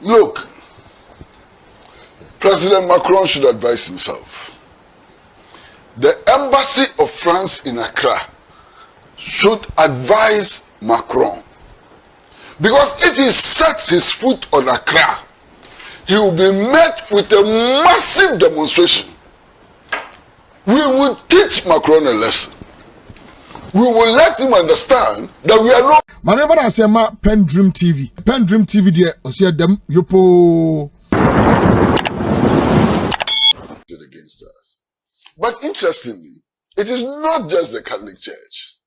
Look, President Macron should advise himself. The embassy of France in Accra should advise Macron. Because if he sets his foot on Accra, he will be met with a massive demonstration. We will teach Macron a lesson. We will let him understand that we are not. Whenever I say my PENDREAM TV there, I see them yupo Against us. But interestingly, it is not just the Catholic Church.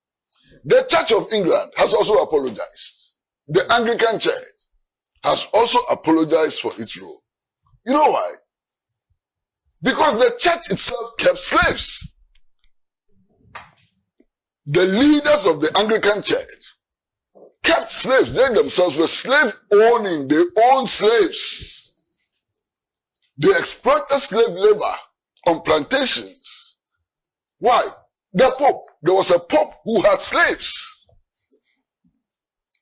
The Church of England has also apologized. The Anglican Church has also apologized for its role. You know why? Because the church itself kept slaves. The leaders of the Anglican Church kept slaves. They themselves were slave owning. They owned slaves. They exploited slave labor on plantations. Why? The Pope. There was a Pope who had slaves.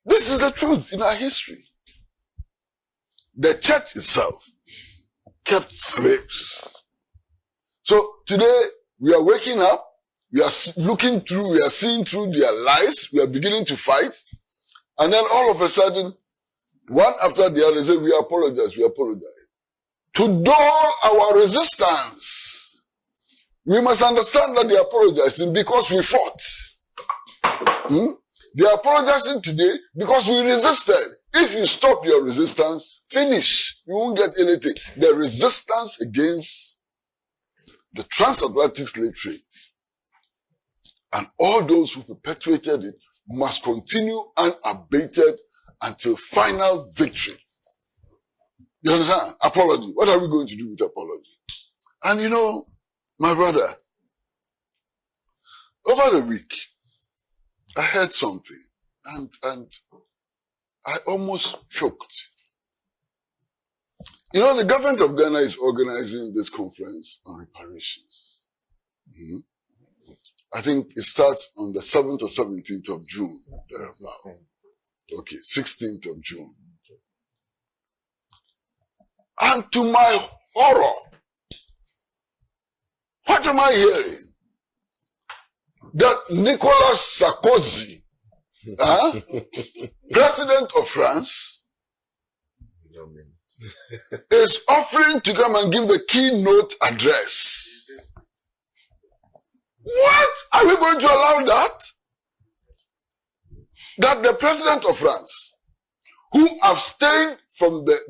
This is the truth in our history. The church itself kept slaves. So today we are waking up, we are looking through, we are seeing through their lies, we are beginning to fight, and then all of a sudden, one after the other, say, we apologize. To dull our resistance, we must understand that they are apologizing because we fought. They are apologizing today because we resisted. If you stop your resistance, finish. You won't get anything. The resistance against the transatlantic slave trade and all those who perpetuated it must continue unabated until final victory. You understand? Apology. What are we going to do with apology? And you know, my brother, over the week, I heard something and I almost choked. You know, the government of Ghana is organizing this conference on reparations. I think it starts on the 7th or 17th of June. Okay, 16th of June. And to my horror, what am I hearing? That Nicolas Sarkozy, President of France, is offering to come and give the keynote address. What? Are we going to allow that? That the President of France, who abstained from the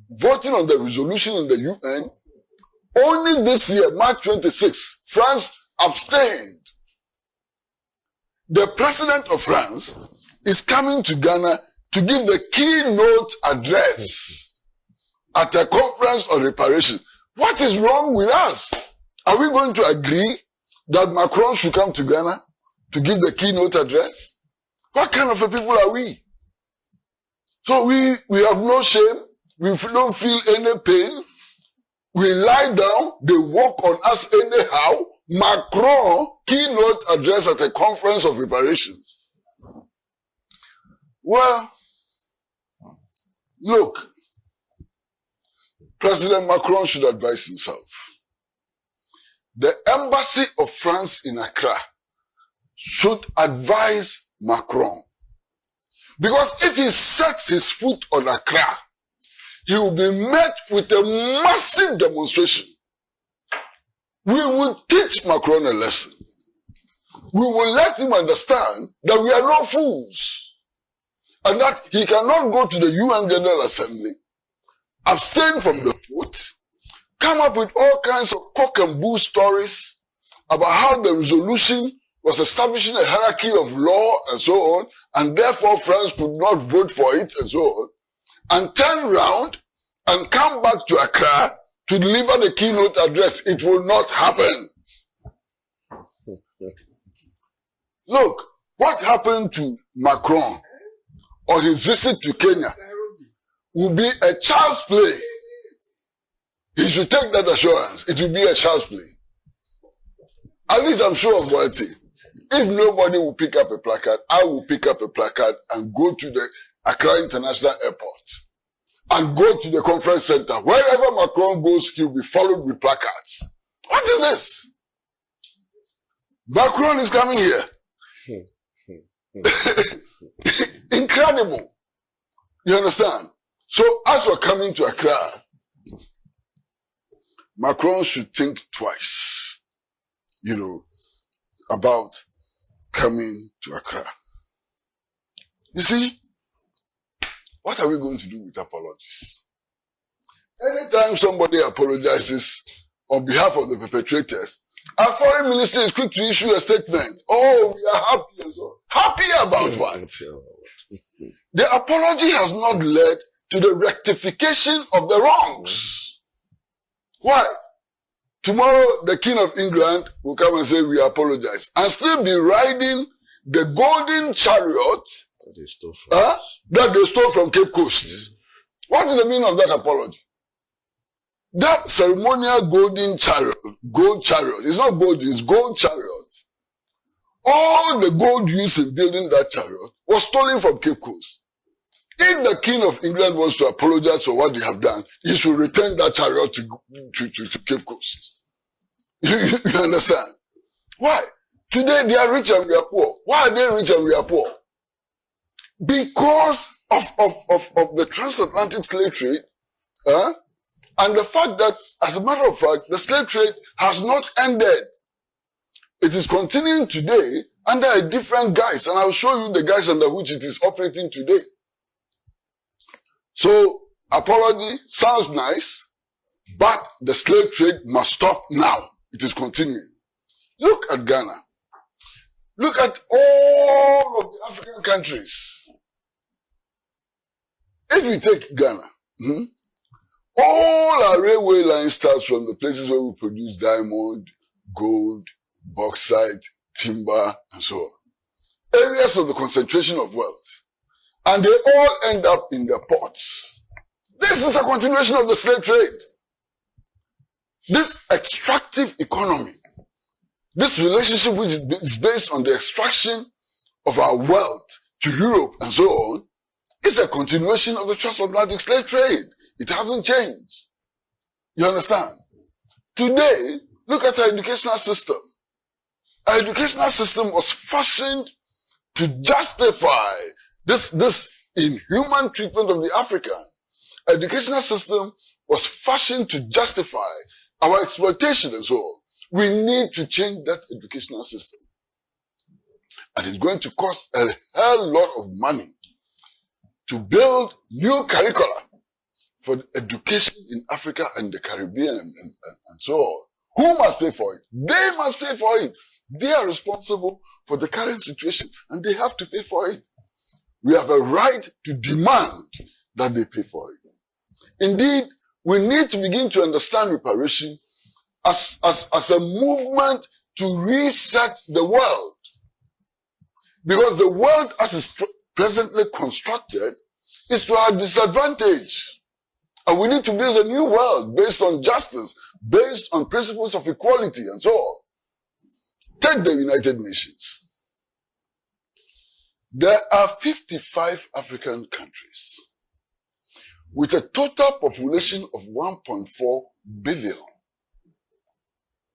voting on the resolution in the UN, only this year, March 26, France abstained. The President of France is coming to Ghana to give the keynote address at a conference on reparation. What is wrong with us? Are we going to agree that Macron should come to Ghana to give the keynote address? What kind of a people are we? So we have no shame. We don't feel any pain. We lie down. They walk on us anyhow. Macron keynote address at a conference of reparations. Well, look, President Macron should advise himself. The embassy of France in Accra should advise Macron. Because if he sets his foot on Accra, he will be met with a massive demonstration. We will teach Macron a lesson. We will let him understand that we are no fools. And that he cannot go to the UN General Assembly, abstain from the vote, come up with all kinds of cock and bull stories about how the resolution was establishing a hierarchy of law and so on, and therefore France could not vote for it and so on, and turn round and come back to Accra to deliver the keynote address. It will not happen. Look, what happened to Macron on his visit to Kenya will be a child's play. He should take that assurance. It will be a child's play. At least I'm sure of one thing. If nobody will pick up a placard, I will pick up a placard and go to the Accra International Airport and go to the conference center. Wherever Macron goes, he'll be followed with placards. What is this? Macron is coming here. Incredible. You understand? So as we're coming to Accra, Macron should think twice, about coming to Accra. You see, what are we going to do with apologies? Anytime somebody apologizes on behalf of the perpetrators, our foreign minister is quick to issue a statement. Oh, we are happy and so. Happy about what? The apology has not led to the rectification of the wrongs. Why? Tomorrow, the King of England will come and say, we apologize, and still be riding the golden chariot that they stole from Cape Coast. What is the meaning of that apology? That ceremonial golden chariot, gold chariot, it's not golden, it's gold chariot. All the gold used in building that chariot was stolen from Cape Coast. If the King of England wants to apologize for what they have done, he should return that chariot to Cape Coast. You understand? Why? Today they are rich and we are poor. Why are they rich and we are poor? Because of the transatlantic slave trade, and the fact that, as a matter of fact, the slave trade has not ended. It is continuing today under a different guise, and I'll show you the guise under which it is operating today. So, apology sounds nice, but the slave trade must stop now. It is continuing. Look at Ghana. Look at all of the African countries. If you take Ghana, all our railway line starts from the places where we produce diamond, gold, bauxite, timber, and so on. Areas of the concentration of wealth. And they all end up in the ports. This is a continuation of the slave trade. This extractive economy, this relationship which is based on the extraction of our wealth to Europe and so on, is a continuation of the transatlantic slave trade. It hasn't changed. You understand? Today, look at our educational system. Our educational system was fashioned to justify this inhuman treatment of the African. Our educational system was fashioned to justify our exploitation and so on. We need to change that educational system. And it's going to cost a hell lot of money to build new curricula for education in Africa and the Caribbean and so on. Who must pay for it? They must pay for it. They are responsible for the current situation and they have to pay for it. We have a right to demand that they pay for it. Indeed, we need to begin to understand reparation as a movement to reset the world. Because the world as it's presently constructed is to our disadvantage. And we need to build a new world based on justice, based on principles of equality and so on. Take the United Nations. There are 55 African countries with a total population of 1.4 billion.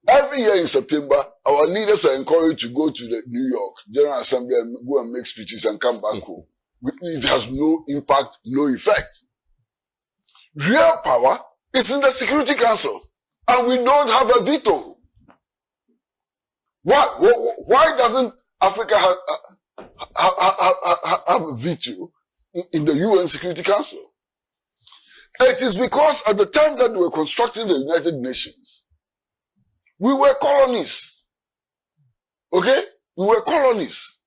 Every year in September, our leaders are encouraged to go to the New York General Assembly and go and make speeches and come back home. It has no impact, no effect. Real power is in the Security Council, and we don't have a veto. Why doesn't Africa have a veto in the UN Security Council? It is because at the time that we were constructing the United Nations, we were colonies. Okay? We were colonies.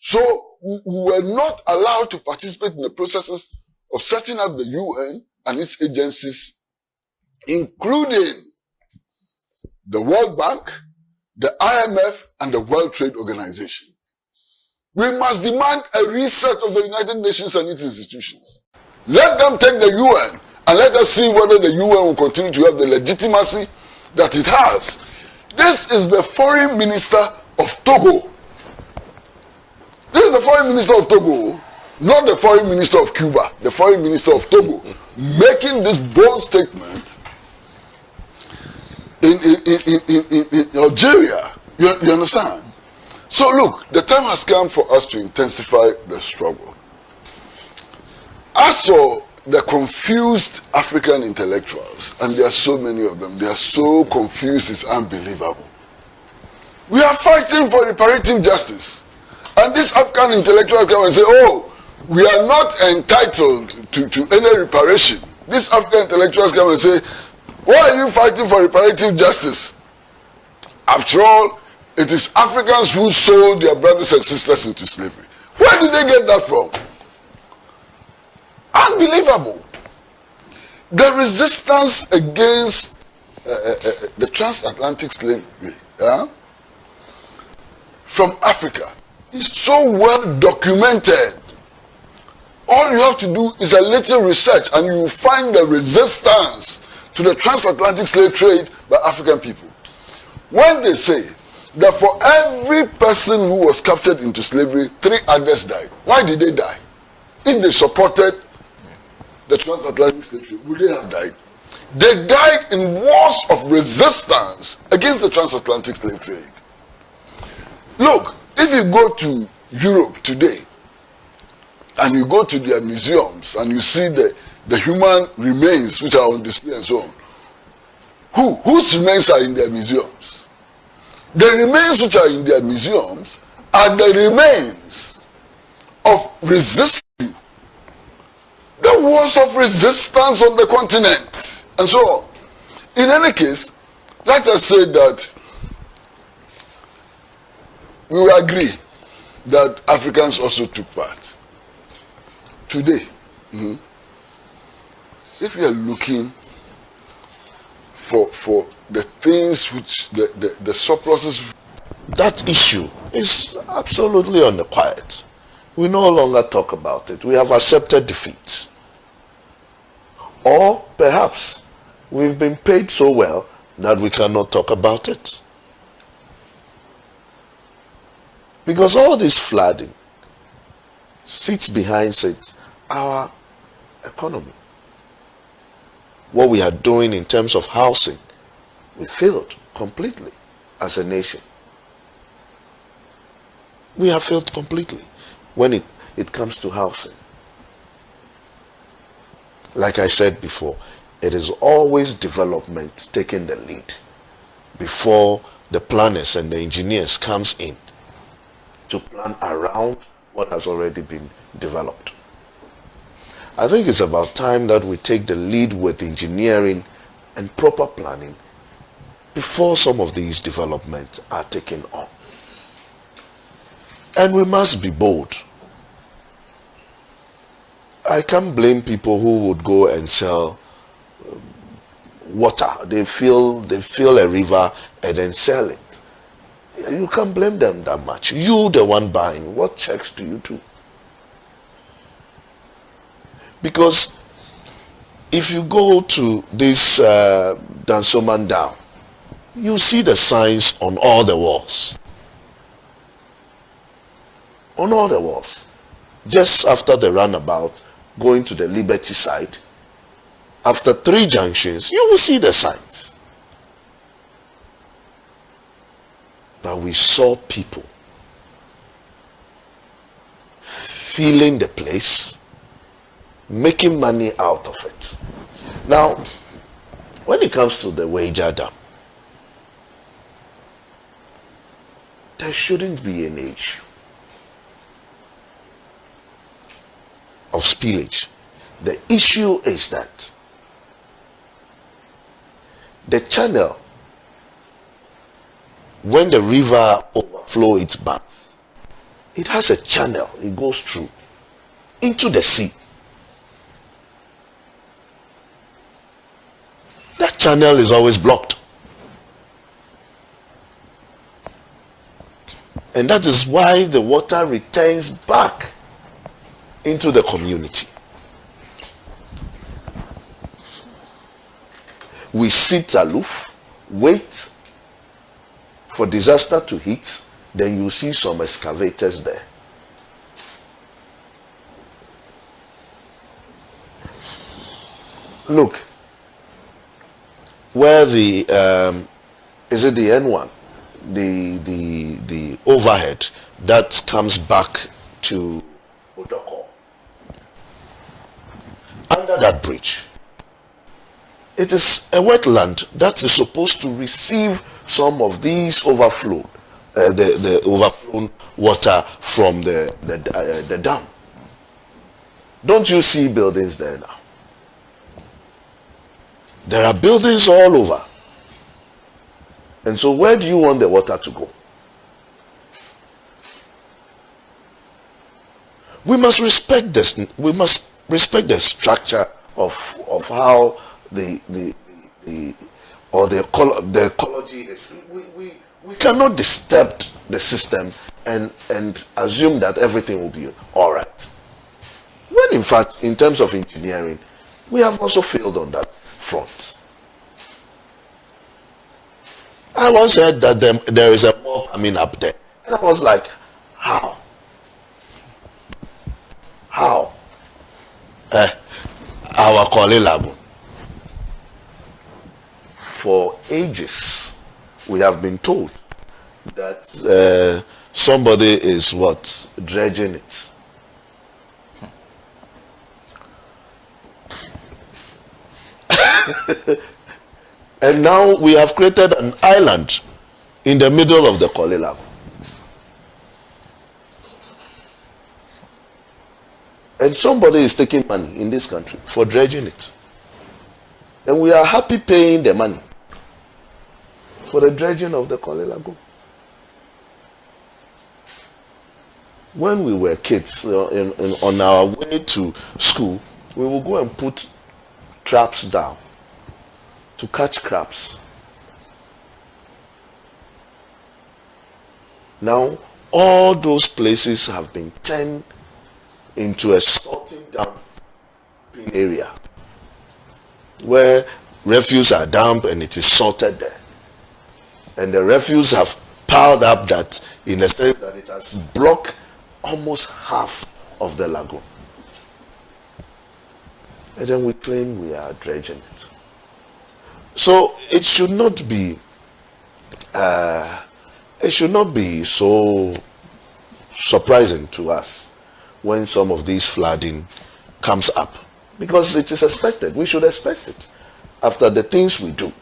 So we were not allowed to participate in the processes of setting up the UN and its agencies, including the World Bank, the IMF, and the World Trade Organization. We must demand a reset of the United Nations and its institutions. Let them take the UN and let us see whether the UN will continue to have the legitimacy that it has. This is the foreign minister of Togo. This is the foreign minister of Togo not the foreign minister of Cuba, the foreign minister of Togo, making this bold statement in Algeria. You understand? So look, the time has come for us to intensify the struggle. As for the confused African intellectuals, and there are so many of them, they are so confused, it's unbelievable. We are fighting for reparative justice. And these African intellectuals come and say, oh, we are not entitled to any reparation. These African intellectuals come and say, why are you fighting for reparative justice? After all, it is Africans who sold their brothers and sisters into slavery. Where did they get that from? Unbelievable. The resistance against the transatlantic slavery from Africa is so well documented. All you have to do is a little research and you will find the resistance to the transatlantic slave trade by African people. When they say that for every person who was captured into slavery, 3 others died. Why did they die? If they supported the transatlantic slave trade, would they have died? They died in wars of resistance against the transatlantic slave trade. Look, if you go to Europe today and you go to their museums and you see the human remains which are on display and so on, whose remains are in their museums? The remains which are in their museums are the remains of resistance, the wars of resistance on the continent, and so on. In any case, let us say that we will agree that Africans also took part. Today, if we are looking for the things which the surpluses, that issue is absolutely on the quiet. We no longer talk about it. We have accepted defeat. Or perhaps we've been paid so well that we cannot talk about it. Because all this flooding sits behind our economy. What we are doing in terms of housing, we failed completely as a nation. We have failed completely when it comes to housing. Like I said before, it is always development taking the lead before the planners and the engineers comes in to plan around what has already been developed. I think it's about time that we take the lead with engineering and proper planning before some of these developments are taken on. And we must be bold. I can't blame people who would go and sell water. They fill a river and then sell it. You can't blame them that much. You, the one buying, what checks do you do? Because if you go to this Dansoman Dam, you see the signs on all the walls. On all the walls. Just after the roundabout, going to the Liberty side, after 3 junctions, you will see the signs. But we saw people filling the place, making money out of it. Now, when it comes to the Wager Dam, there shouldn't be an issue of spillage. The issue is that the channel, when the river overflows its banks, it has a channel it goes through into the sea. That channel is always blocked. And that is why the water returns back into the community. We sit aloof, wait for disaster to hit, then you see some excavators there. Look, where the is it the N1, the overhead that comes back to Odoko, under that bridge, it is a wetland that is supposed to receive some of these overflow, the overflown water from the dam. Don't you see buildings there now? There are buildings all over. And so where do you want the water to go? We must respect this. We must respect the structure of how the ecology is. We cannot disturb the system and assume that everything will be all right. When in fact, in terms of engineering, we have also failed on that front. I once heard that there is a mob coming up there, and I was like, how? Our Korle Lagoon. For ages, we have been told that somebody is dredging it. And now we have created an island in the middle of the Korle Lagoon. And somebody is taking money in this country for dredging it. And we are happy paying the money for the dredging of the Korle Lagoon. When we were kids, on our way to school, we will go and put traps down to catch crabs. Now, all those places have been turned into a sorting dump area where refuse are dumped and it is sorted there. And the refuse have piled up that in a sense that it has blocked almost half of the lagoon. And then we claim we are dredging it. So it should not be so surprising to us when some of these flooding comes up, because it is expected. We should expect it after the things we do.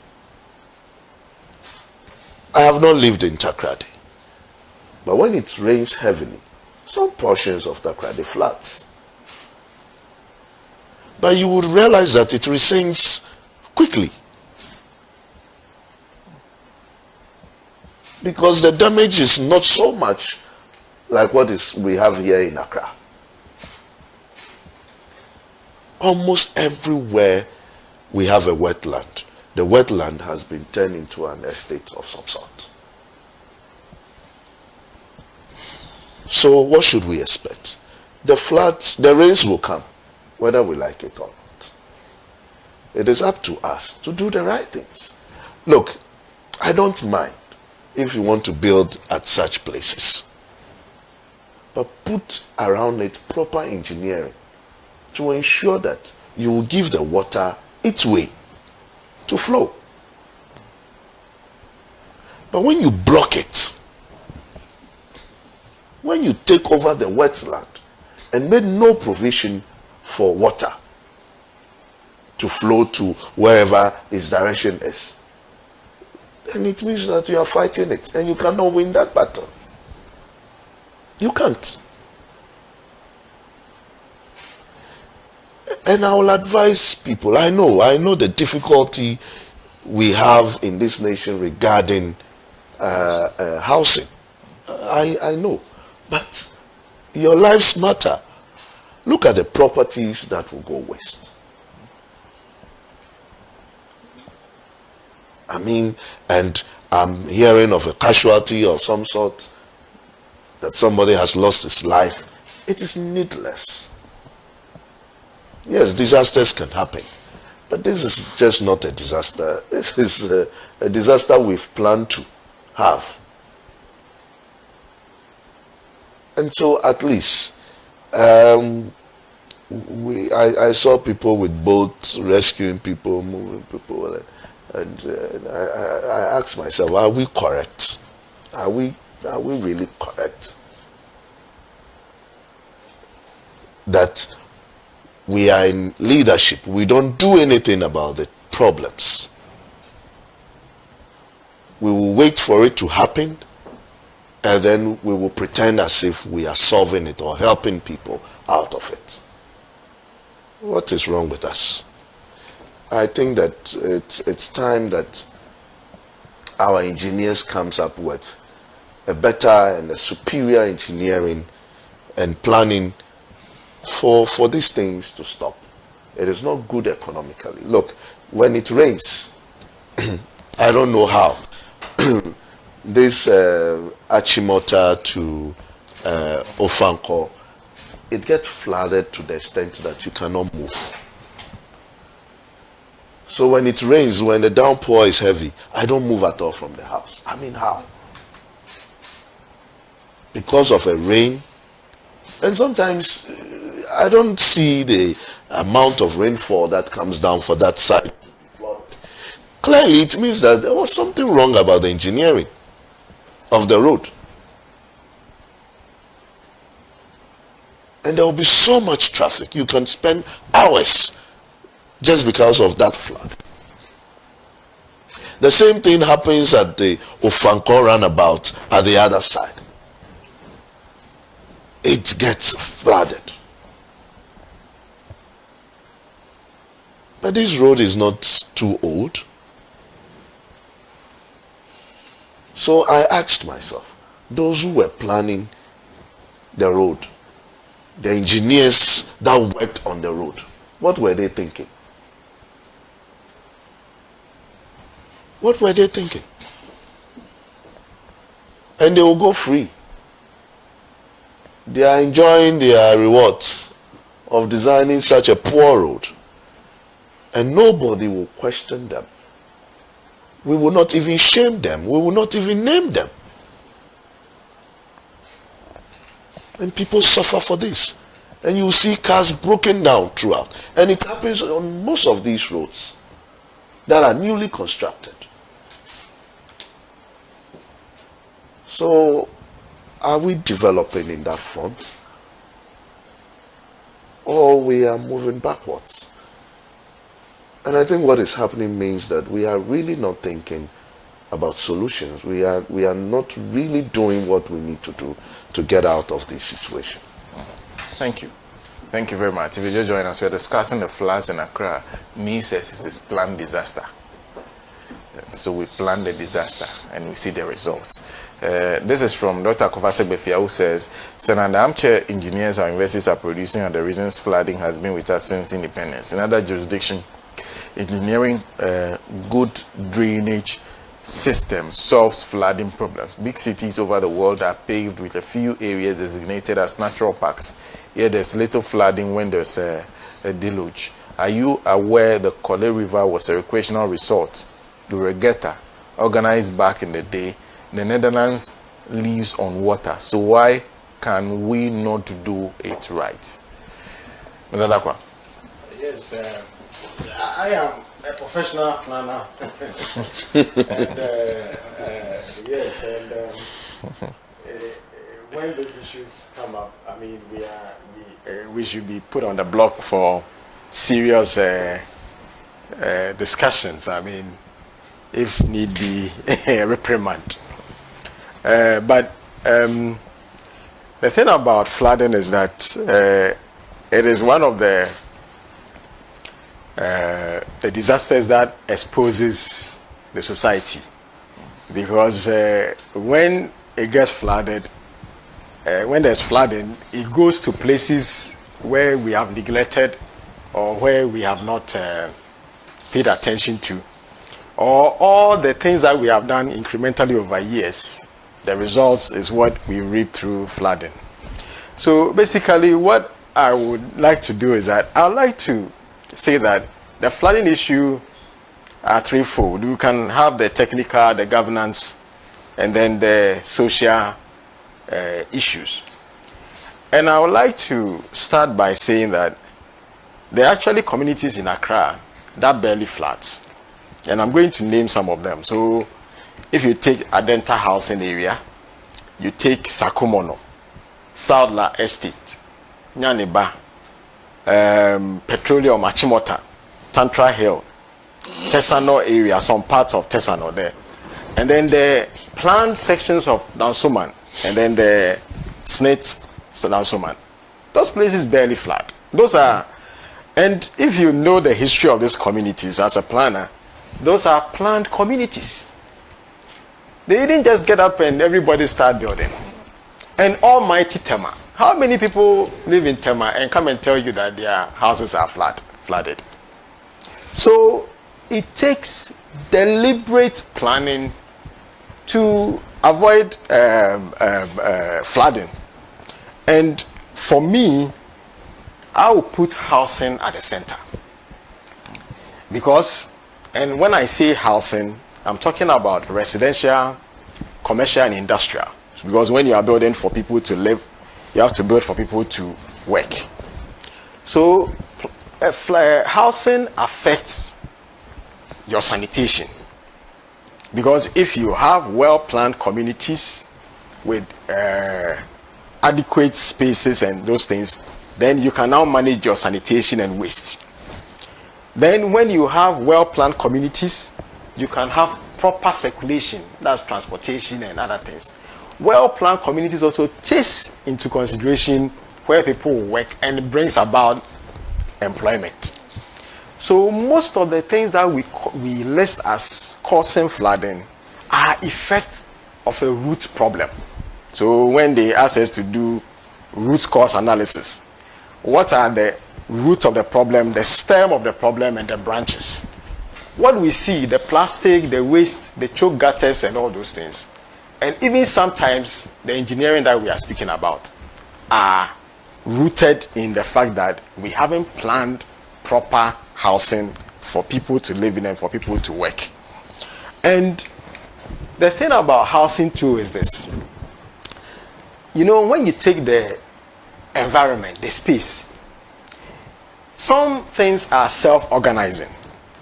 I have not lived in Takrady, but when it rains heavily, some portions of Takrady floods. But you would realize that it rescinds quickly, because the damage is not so much like what we have here in Accra. Almost everywhere we have a wetland, the wetland has been turned into an estate of some sort. So what should we expect? The floods, the rains will come, whether we like it or not. It is up to us to do the right things. Look, I don't mind if you want to build at such places, but put around it proper engineering to ensure that you will give the water its way to flow. But when you block it, when you take over the wetland and make no provision for water to flow to wherever its direction is, then it means that you are fighting it and you cannot win that battle. You can't. And I will advise people, I know the difficulty we have in this nation regarding housing. I know. But your lives matter. Look at the properties that will go waste. I mean, and I'm hearing of a casualty of some sort, that somebody has lost his life. It is needless. Yes, disasters can happen, but this is just not a disaster. This is a disaster we've planned to have. And so at least I saw people with boats rescuing people, moving people, and I asked myself, are we correct? Are we really correct? That we are in leadership, we don't do anything about the problems. We will wait for it to happen, and then we will pretend as if we are solving it or helping people out of it. What is wrong with us? I think that it's time that our engineers comes up with a better and a superior engineering and planning for these things to stop. It is not good economically. Look, when it rains, I don't know how, this Achimota to Ofanko, it gets flooded to the extent that you cannot move. So when it rains, when the downpour is heavy, I don't move at all from the house. I mean, how? Because of a rain. And sometimes I don't see the amount of rainfall that comes down for that side to be flooded. Clearly, it means that there was something wrong about the engineering of the road. And there will be so much traffic. You can spend hours just because of that flood. The same thing happens at the Ofanko roundabout at the other side. It gets flooded. But this road is not too old. So I asked myself, those who were planning the road, the engineers that worked on the road, what were they thinking? What were they thinking? And they will go free. They are enjoying their rewards of designing such a poor road. And nobody will question them. We will not even shame them. We will not even name them. And people suffer for this. And you see cars broken down throughout. And it happens on most of these roads that are newly constructed. So, are we developing in that front? Or we are moving backwards? And I think what is happening means that we are really not thinking about solutions. We are not really doing what we need to do to get out of this situation. Thank you. Thank you very much. If you just join us, we are discussing the floods in Accra. Me says it's this planned disaster. So we plan the disaster and we see the results. This is from Dr. Kovase Befia, who says, Senator, armchair engineers our universities are producing and the reasons flooding has been with us since independence. In other jurisdictions, engineering good drainage system solves flooding problems. Big cities over the world are paved with a few areas designated as natural parks. Here there's little flooding when there's a deluge. Are you aware the Kole River was a recreational resort, the regatta, organized back in the day? The Netherlands lives on water, so why can we not do it right? Mr. Dakwa. Yes, I am a professional planner. And yes, and when these issues come up, I mean, we should be put on the block for serious discussions. I mean, if need be, a reprimand. But the thing about flooding is that it is one of the disasters that exposes the society, because when it gets flooded, when there's flooding, it goes to places where we have neglected or where we have not paid attention to, or all the things that we have done incrementally over years. The results is what we reap through flooding. So basically what I would like to do is that I would like to say that the flooding issue are threefold. You can have the technical, the governance, and then the social issues. And I would like to start by saying that there are actually communities in Accra that barely flats. And I'm going to name some of them. So if you take Adenta housing area, you take Sakumono, Southla Estate, Nyaniba, Petroleum, Achimota, Tantra Hill, Tesano area, some parts of Tesano there. And then the planned sections of Dansoman, and then the Snakes Dansoman. Those places barely flat. Those are, and if you know the history of these communities as a planner, those are planned communities. They didn't just get up and everybody start building. And almighty Tema. How many people live in Tema and come and tell you that their houses are flooded? So it takes deliberate planning to avoid flooding. And for me, I will put housing at the center. Because, and when I say housing, I'm talking about residential, commercial, and industrial. Because when you are building for people to live, you have to build for people to work. So housing affects your sanitation. Because if you have well-planned communities with adequate spaces and those things, then you can now manage your sanitation and waste. Then when you have well-planned communities, you can have proper circulation, that's transportation and other things. Well-planned communities also takes into consideration where people work and it brings about employment. So most of the things that we list as causing flooding are effects of a root problem. So when they ask us to do root cause analysis, what are the root of the problem, the stem of the problem, and the branches? What we see, the plastic, the waste, the choke gutters, and all those things, and even sometimes the engineering that we are speaking about, are rooted in the fact that we haven't planned proper housing for people to live in and for people to work. And the thing about housing too is this. You know, when you take the environment, the space, some things are self-organizing,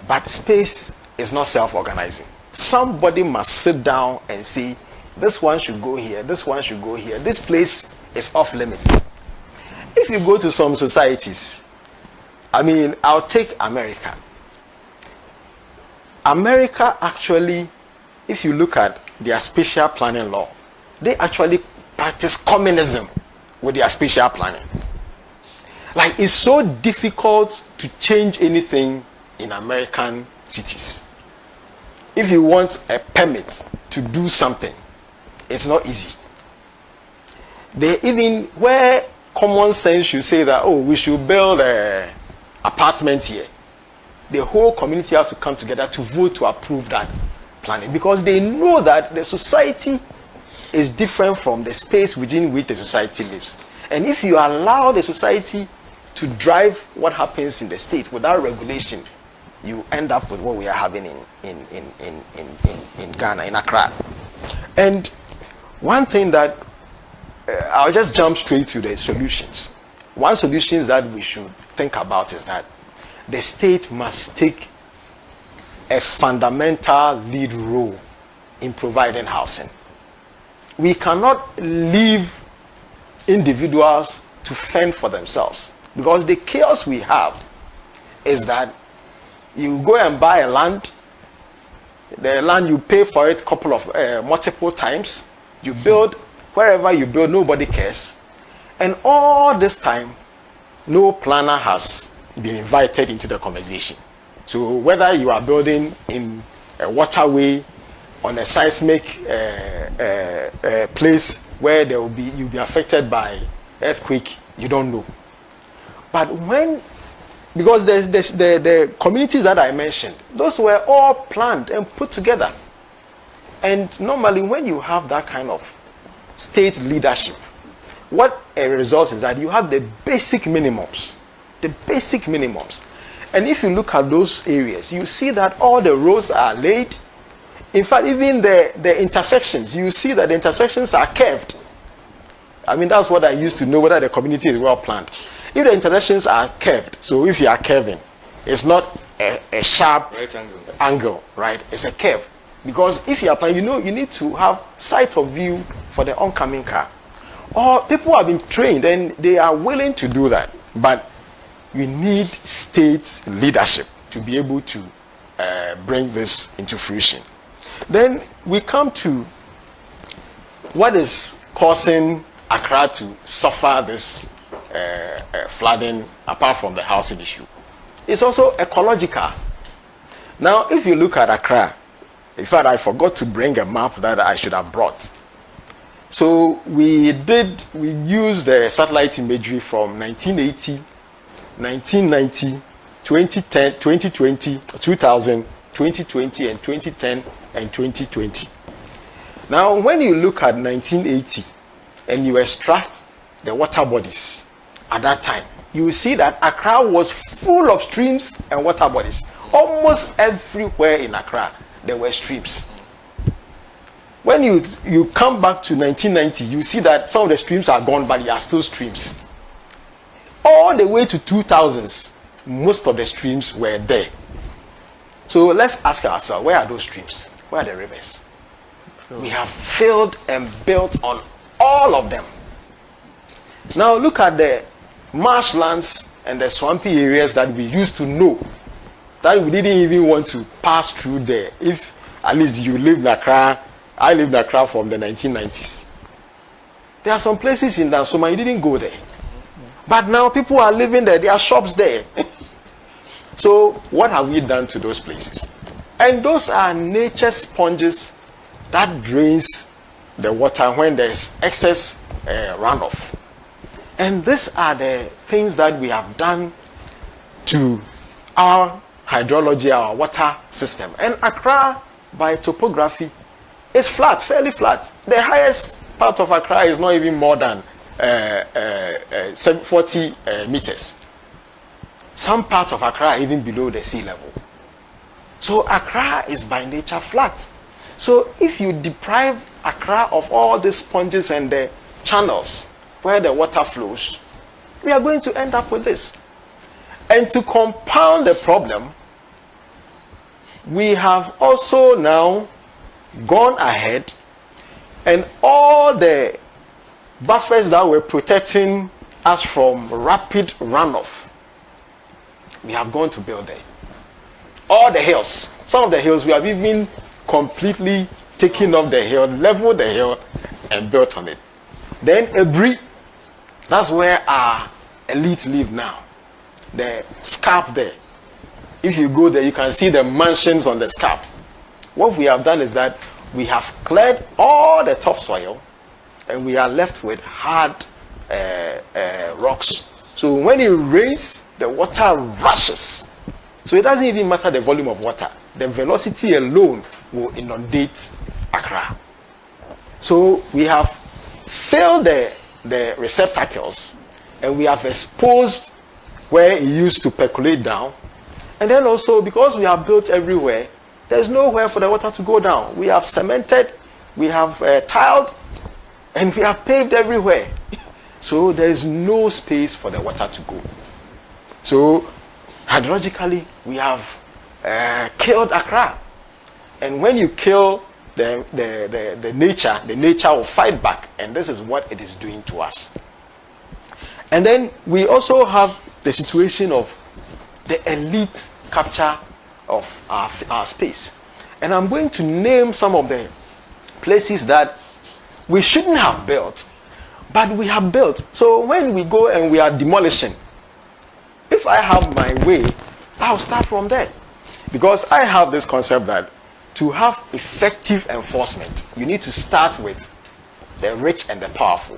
but space is not self-organizing. Somebody must sit down and say, this one should go here, this one should go here, this place is off limit. If you go to some societies, I mean, I'll take America. America actually, if you look at their spatial planning law, they actually practice communism with their spatial planning. Like, it's so difficult to change anything in American cities. If you want a permit to do something, it's not easy. They even, where common sense should say that, oh, we should build apartments here, the whole community has to come together to vote to approve that planning, because they know that the society is different from the space within which the society lives. And if you allow the society to drive what happens in the state without regulation, you end up with what we are having in Ghana, in Accra. And one thing that I'll just jump straight to the solutions. One solution that we should think about is that the state must take a fundamental lead role in providing housing. We cannot leave individuals to fend for themselves, because the chaos we have is that you go and buy a land, the land you pay for it multiple times, you build, wherever you build nobody cares, and all this time no planner has been invited into the conversation. So whether you are building in a waterway, on a seismic place where you'll be affected by earthquake, you don't know. But because the communities that I mentioned, those were all planned and put together. And normally when you have that kind of state leadership, what a result is that you have the basic minimums. The basic minimums. And if you look at those areas, you see that all the roads are laid. In fact, even the intersections, you see that the intersections are curved. I mean, that's what I used to know, whether the community is well planned. If the intersections are curved, so if you are curving, it's not a sharp angle, right? It's a curve. Because if you are planning, you need to have sight of view for the oncoming car. Or people have been trained and they are willing to do that. But we need state leadership to be able to bring this into fruition. Then we come to what is causing Accra to suffer this flooding, apart from the housing issue. It's also ecological. Now, if you look at Accra, in fact, I forgot to bring a map that I should have brought. So we used the satellite imagery from 1980, 1990, 2010, 2020, 2000, 2020, and 2010, and 2020. Now, when you look at 1980 and you extract the water bodies at that time, you will see that Accra was full of streams and water bodies. Almost everywhere in Accra, there were streams. When you come back to 1990, you see that some of the streams are gone, but there are still streams. All the way to 2000s, most of the streams were there. So let's ask ourselves, where are those streams? Where are the rivers? We have filled and built on all of them. Now look at the marshlands and the swampy areas that we used to know, that we didn't even want to pass through there. If at least you lived in Accra, I lived in Accra from the 1990s. There are some places in Dansoma you didn't go there. But now people are living there, there are shops there. So what have we done to those places? And those are nature sponges that drains the water when there's excess runoff. And these are the things that we have done to our hydrology, our water system. And Accra, by topography, is flat, fairly flat. The highest part of Accra is not even more than 40 meters. Some parts of Accra are even below the sea level. So Accra is by nature flat. So if you deprive Accra of all the sponges and the channels where the water flows, we are going to end up with this. And to compound the problem, we have also now gone ahead and all the buffers that were protecting us from rapid runoff, we have gone to build there. All the hills, some of the hills, we have even completely taken off the hill, leveled the hill, and built on it. Then Ebri, that's where our elite live now. The scarp there. If you go there, you can see the mansions on the scarp. What we have done is that we have cleared all the topsoil and we are left with hard rocks. So when it rains, the water rushes. So it doesn't even matter the volume of water. The velocity alone will inundate Accra. So we have filled the receptacles and we have exposed where it used to percolate down. And then also, because we have built everywhere, there's nowhere for the water to go down. We have cemented, we have tiled, and we have paved everywhere. So there is no space for the water to go. So hydrologically, we have killed Accra. And when you kill the nature will fight back. And this is what it is doing to us. And then we also have the situation of the elite capture of our space. And I'm going to name some of the places that we shouldn't have built, but we have built. So when we go and we are demolishing, if I have my way, I'll start from there. Because I have this concept that to have effective enforcement, you need to start with the rich and the powerful.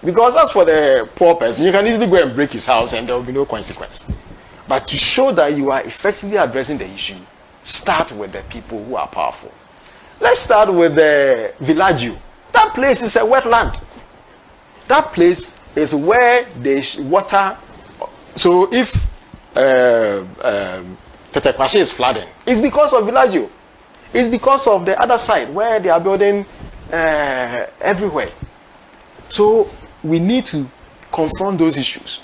Because as for the poor person, you can easily go and break his house and there will be no consequence. But to show that you are effectively addressing the issue, start with the people who are powerful. Let's start with the Villaggio. That place is a wetland. That place is where the water. So if Tetekwashi is flooding, it's because of Villaggio. It's because of the other side where they are building everywhere. So we need to confront those issues.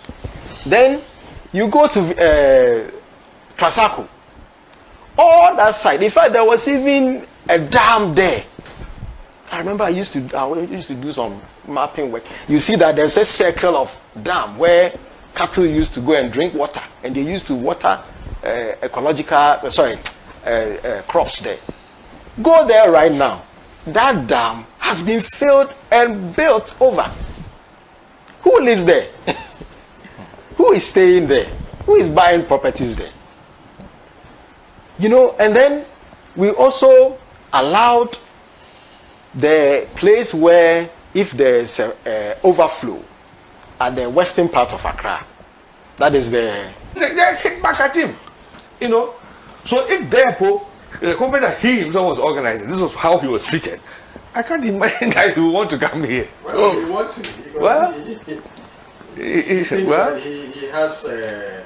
Then you go to Trasaco. All that side. In fact, there was even a dam there. I remember I used to do some mapping work. You see that there's a circle of dam where cattle used to go and drink water, and they used to water crops there. Go there right now. That dam has been filled and built over. Who lives there? Who is staying there? Who is buying properties there? You know, and then we also allowed the place where if there is a overflow at the western part of Accra, that is they hit back at him, you know. So if therefore the conference that he himself was organizing, this was how he was treated, I can't imagine that he would want to come here. Well, he wants to. Well, he has the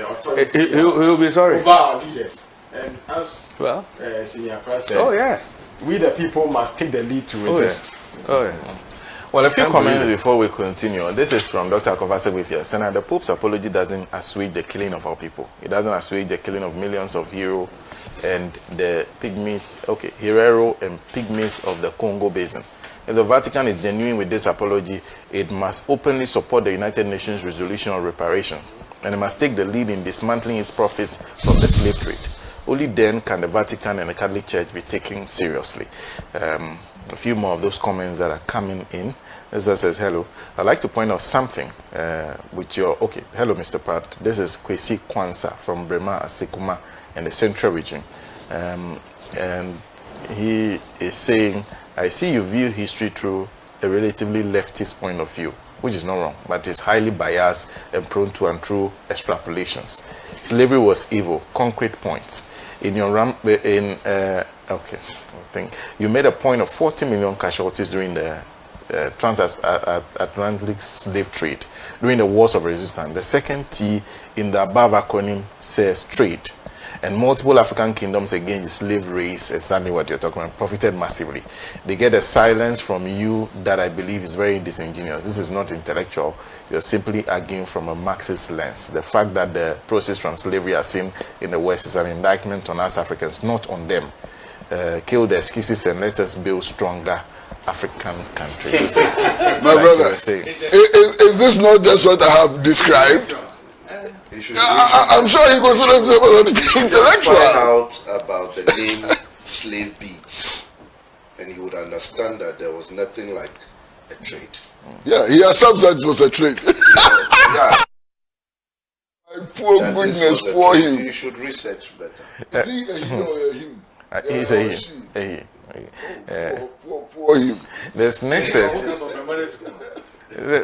authority. He'll be sorry over our leaders, and us, well, senior president. oh yeah, we the people must take the lead to resist. Oh yeah. Well, a few comments before we continue. This is from Dr. Kovasegwifia. Senator, the Pope's apology doesn't assuage the killing of our people. It doesn't assuage the killing of millions of Hero and the pygmies, Herero and pygmies of the Congo Basin. If the Vatican is genuine with this apology, it must openly support the United Nations resolution on reparations, and it must take the lead in dismantling its profits from the slave trade. Only then can the Vatican and the Catholic Church be taken seriously. A few more of those comments that are coming in. This says, hello. I'd like to point out something with your, hello, Mr. Pratt. This is Kwesi Kwanzaa from Brema, Asekuma, and the Central Region. And he is saying, I see you view history through a relatively leftist point of view, which is not wrong, but it's highly biased and prone to untrue extrapolations. Slavery was evil, concrete points. In your I think you made a point of 40 million casualties during the transatlantic slave trade during the wars of resistance. The second T in the above acronym says trade, and multiple African kingdoms against the slave race, exactly what you're talking about, profited massively. They get a silence from you that I believe is very disingenuous. This is not intellectual. You're simply arguing from a Marxist lens. The fact that the process from slavery are seen in the West is an indictment on us Africans, not on them. Kill the excuses and let us build stronger African countries. My brother, is this not just what I have described? I'm sure he considers himself intellectual. Find out about the name slave beats, and he would understand that there was nothing like a trade. Yeah, he accepts that it was a trade. Yeah. My poor goodness for him. You should research better. Is he a he or a him? He's a he. Poor him. This next says,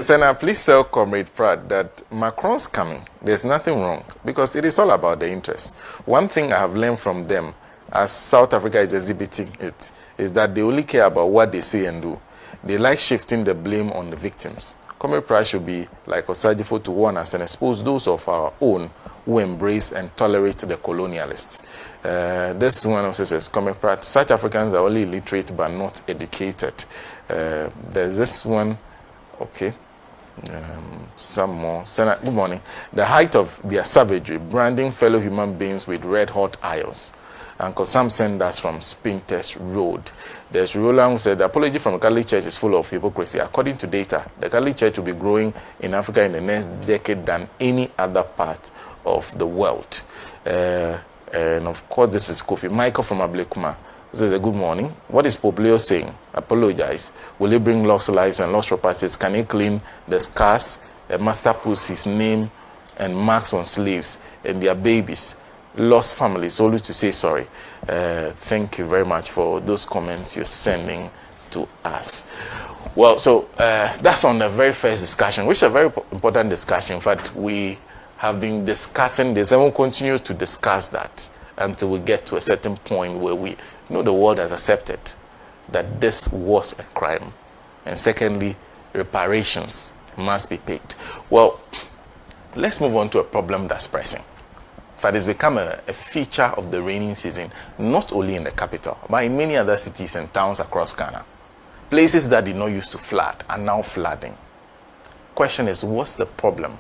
Senator, please tell Comrade Pratt that Macron's coming. There's nothing wrong because it is all about the interest. One thing I have learned from them, as South Africa is exhibiting it, is that they only care about what they say and do. They like shifting the blame on the victims. Comrade Pratt should be like Osajifo to warn us and expose those of our own who embrace and tolerate the colonialists. This one also says, Comrade Pratt, such Africans are only illiterate but not educated. There's this one, some more. Senator, good morning. The height of their savagery, branding fellow human beings with red-hot irons. Uncle Sam sent us from Spintex Road. There's Roland who said the apology from the Catholic Church is full of hypocrisy. According to data, the Catholic Church will be growing in Africa in the next decade than any other part of the world. And of course, this is Kofi. Michael from Ablekuma says, good morning. What is Pope Leo saying? Apologize. Will he bring lost lives and lost properties? Can he clean the scars? The master puts his name and marks on slaves and their babies. Lost families, only to say sorry. Thank you very much for those comments you're sending to us. Well, so that's on the very first discussion, which is a very important discussion. In fact, we have been discussing this and we'll continue to discuss that until we get to a certain point where we know the world has accepted that this was a crime. And secondly, reparations must be paid. Well, let's move on to a problem that's pressing. That has become a feature of the rainy season, not only in the capital, but in many other cities and towns across Ghana. Places that did not used to flood are now flooding. Question is, what's the problem?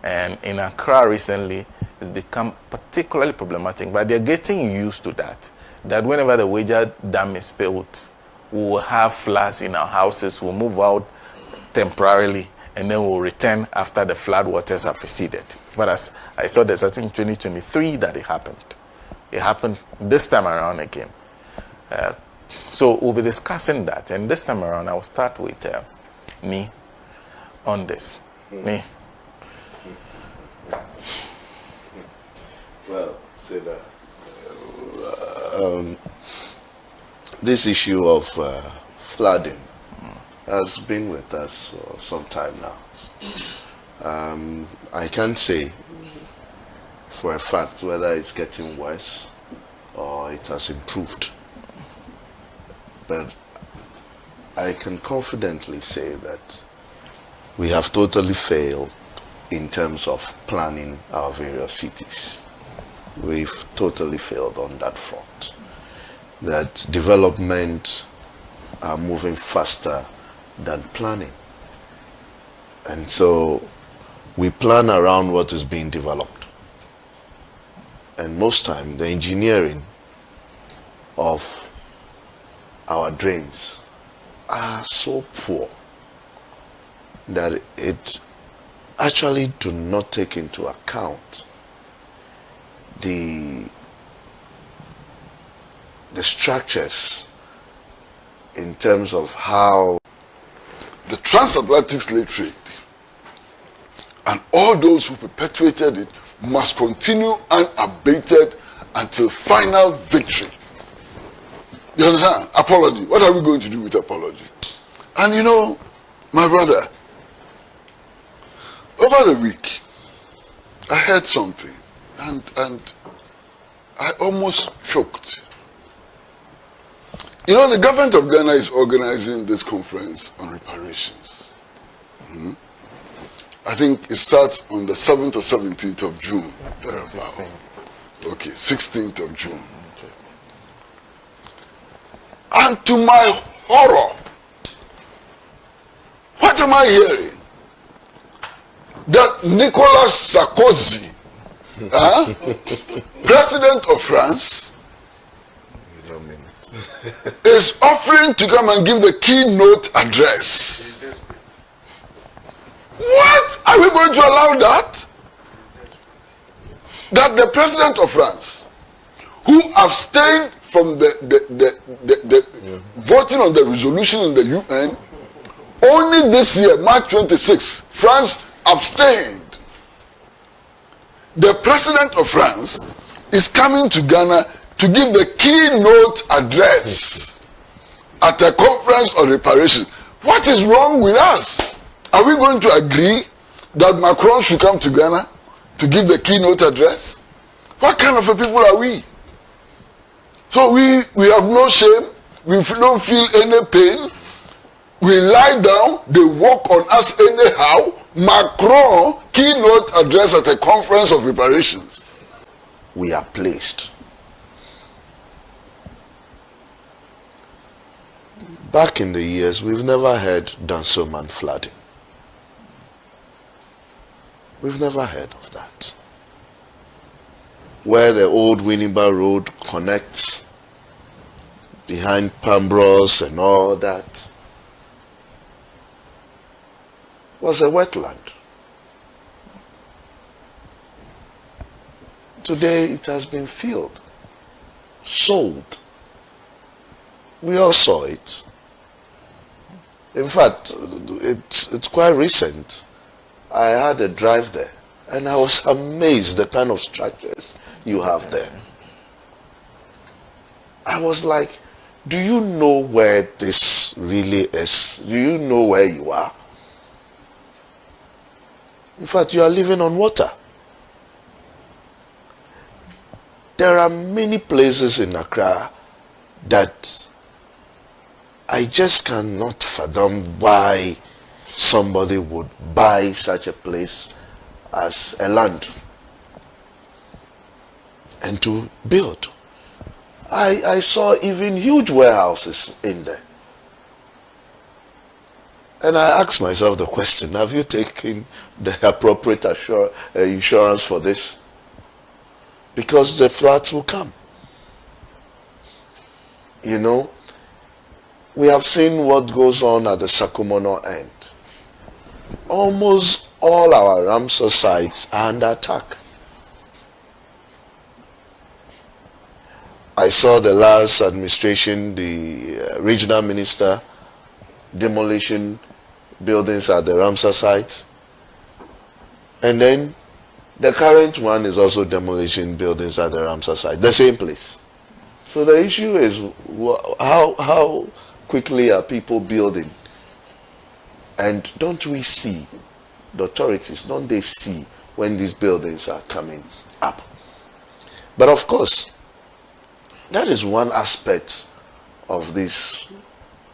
And in Accra recently, it's become particularly problematic, but they're getting used to that. That whenever the Wager Dam is built, we will have floods in our houses, we'll move out temporarily, and then we'll return after the flood waters have receded. But as I saw this, I think 2023 that it happened. It happened this time around again. So we'll be discussing that, and this time around I will start with me on this. Me. Well, say that this issue of flooding has been with us for some time now. I can't say for a fact whether it's getting worse or it has improved, but I can confidently say that we have totally failed in terms of planning our various cities. We've totally failed on that front. That development are moving faster than planning. And so we plan around what is being developed. And most time the engineering of our drains are so poor that it actually do not take into account the structures in terms of how The transatlantic slave trade and all those who perpetuated it must continue unabated until final victory. You understand? Apology. What are we going to do with apology? And you know, my brother, over the week, I heard something and I almost choked. You know, the government of Ghana is organizing this conference on reparations. I think it starts on the 7th or 17th of June. 16th. Okay, 16th of June. And to my horror, what am I hearing? That Nicolas Sarkozy, President of France, is offering to come and give the keynote address. What? Are we going to allow that? That the President of France, who abstained from the voting on the resolution in the UN, only this year, March 26, France abstained. The President of France is coming to Ghana to give the keynote address at a conference on reparation. What is wrong with us? Are we going to agree that Macron should come to Ghana to give the keynote address? What kind of a people are we? So we have no shame. We don't feel any pain. We lie down. They walk on us anyhow. Macron keynote address at a conference of reparations. we are placed. Back in the years, we've never heard Dansoman flooding. We've never heard of that. Where the old Winneba Road connects behind Pambros and all that was a wetland. Today it has been filled, sold. We all saw it. In fact, it's quite recent. I had a drive there and I was amazed the kind of structures you have there. I was like, do you know where this really is? Do you know where you are? In fact, you are living on water. There are many places in Accra that I just cannot fathom why somebody would buy such a place as a land and to build. I saw even huge warehouses in there. And I ask myself the question, have you taken the appropriate insurance for this? Because the floods will come. You know, we have seen what goes on at the Sakumono end. Almost all our Ramsar sites are under attack. I saw the last administration, the regional minister demolishing buildings at the Ramsar site. And then the current one is also demolishing buildings at the Ramsar site, the same place. So the issue is how quickly are people building? And don't we see, the authorities, don't they see when these buildings are coming up? But of course, that is one aspect of this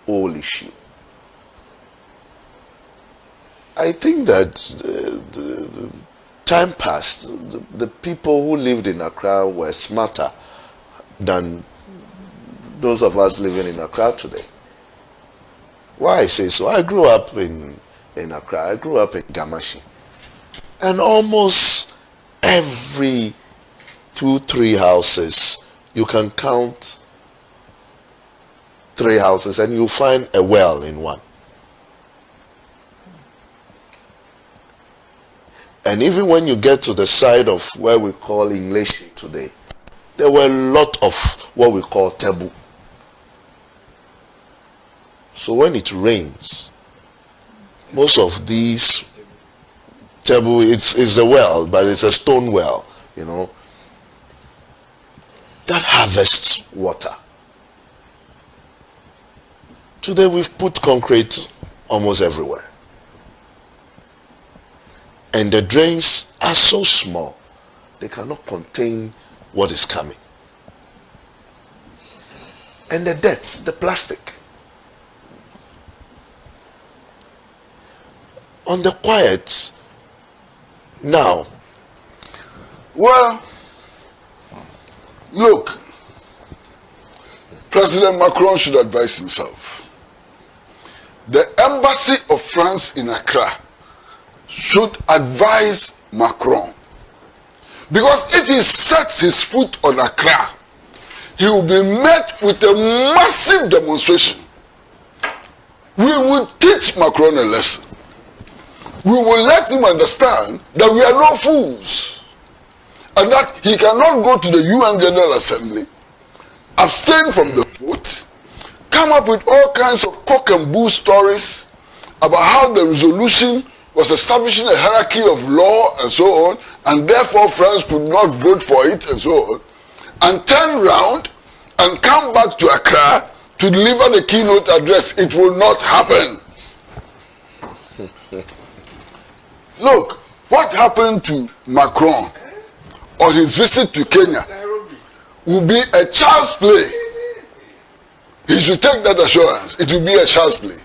whole issue. I think that the time passed, the people who lived in Accra were smarter than those of us living in Accra today. Why I say so? I grew up in Accra. I grew up in Gamashi. And almost every 2-3 houses, you can count 3 houses and you'll find a well in one. And even when you get to the side of where we call English today, there were a lot of what we call taboo. So when it rains, most of these taboo, it's a well, but it's a stone well, you know, that harvests water. Today we've put concrete almost everywhere. And the drains are so small, they cannot contain what is coming. And the dirt, the plastic. On the quiet, now. Well, look, President Macron should advise himself. The embassy of France in Accra should advise Macron. Because if he sets his foot on Accra, he will be met with a massive demonstration. We will teach Macron a lesson. We will let him understand that we are no fools. And that he cannot go to the UN General Assembly, abstain from the vote, come up with all kinds of cock and bull stories about how the resolution was establishing a hierarchy of law and so on, and therefore France could not vote for it and so on, and turn round and come back to Accra to deliver the keynote address. It will not happen. Look, what happened to Macron on his visit to Kenya will be a child's play. He should take that assurance. It will be a child's play.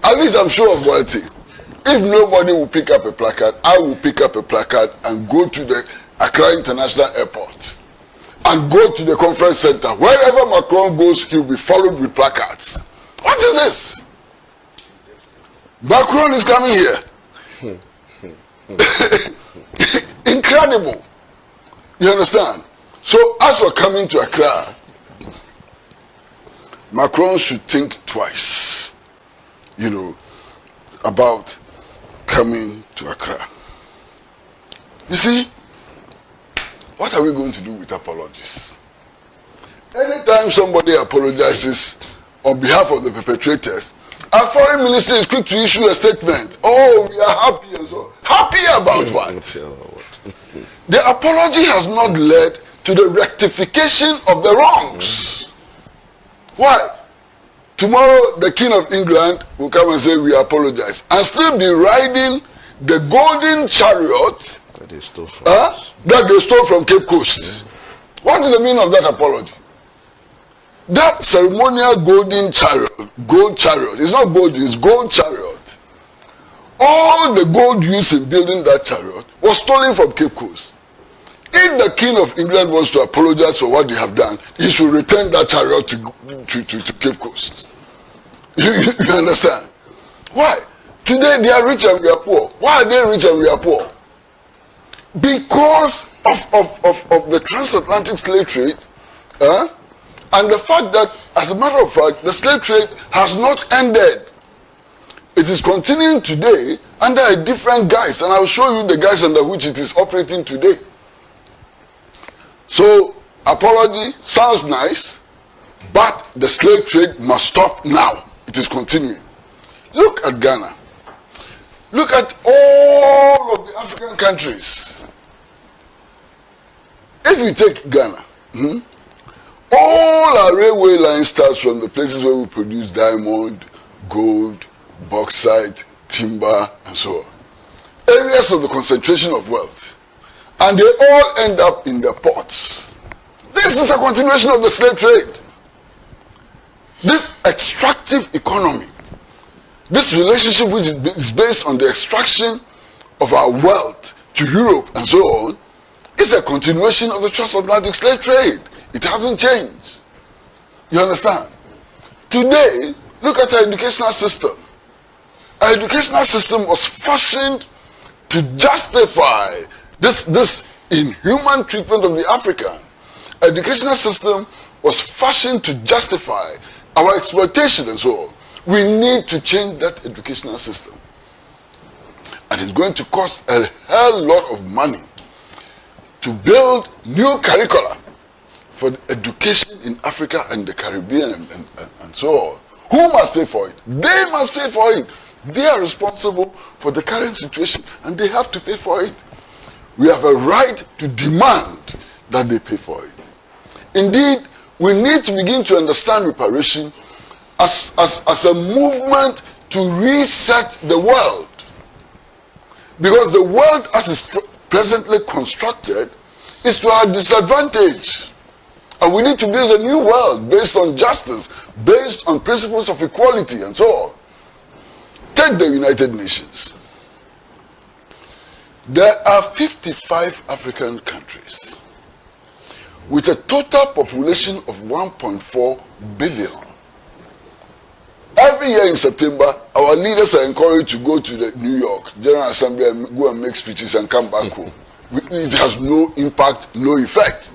At least I'm sure of one thing. If nobody will pick up a placard, I will pick up a placard and go to the Accra International Airport and go to the conference center. Wherever Macron goes, he will be followed with placards. What is this? Macron is coming here. Incredible. You understand? So as we're coming to Accra, Macron should think twice, you know, about coming to Accra. You see, what are we going to do with apologies? Anytime somebody apologizes on behalf of the perpetrators, our foreign minister is quick to issue a statement. Oh, we are happy and so. Happy about what? The apology has not led to the rectification of the wrongs. Why? Tomorrow the King of England will come and say we apologize and still be riding the golden chariot that they stole from Cape Coast. What is the meaning of that apology? That ceremonial golden chariot, gold chariot, it's not golden, it's gold chariot. All the gold used in building that chariot was stolen from Cape Coast. If the King of England wants to apologize for what they have done, he should return that chariot to Cape Coast. You understand? Why? Today they are rich and we are poor. Why are they rich and we are poor? Because of the transatlantic slave trade, and the fact that, as a matter of fact, the slave trade has not ended. It is continuing today under a different guise, and I'll show you the guise under which it is operating today. So, apology sounds nice, but the slave trade must stop now. It is continuing. Look at Ghana. Look at all of the African countries. If you take Ghana, all our railway line starts from the places where we produce diamond, gold, bauxite, timber, and so on. Areas of the concentration of wealth. And they all end up in the ports. This is a continuation of the slave trade. This extractive economy, this relationship which is based on the extraction of our wealth to Europe and so on, is a continuation of the transatlantic slave trade. It hasn't changed. You understand? Today, look at our educational system. Our educational system was fashioned to justify this inhuman treatment of the African. Our educational system was fashioned to justify our exploitation and so on. We need to change that educational system. And it's going to cost a hell lot of money to build new curricula for education in Africa and the Caribbean and so on. Who must pay for it? They must pay for it. They are responsible for the current situation and they have to pay for it. We have a right to demand that they pay for it. Indeed, we need to begin to understand reparation as a movement to reset the world. Because the world as it's presently constructed is to our disadvantage. And we need to build a new world based on justice, based on principles of equality and so on. Take the United Nations. There are 55 African countries with a total population of 1.4 billion. Every year in September, our leaders are encouraged to go to the New York General Assembly and go and make speeches and come back home. It has no impact, no effect.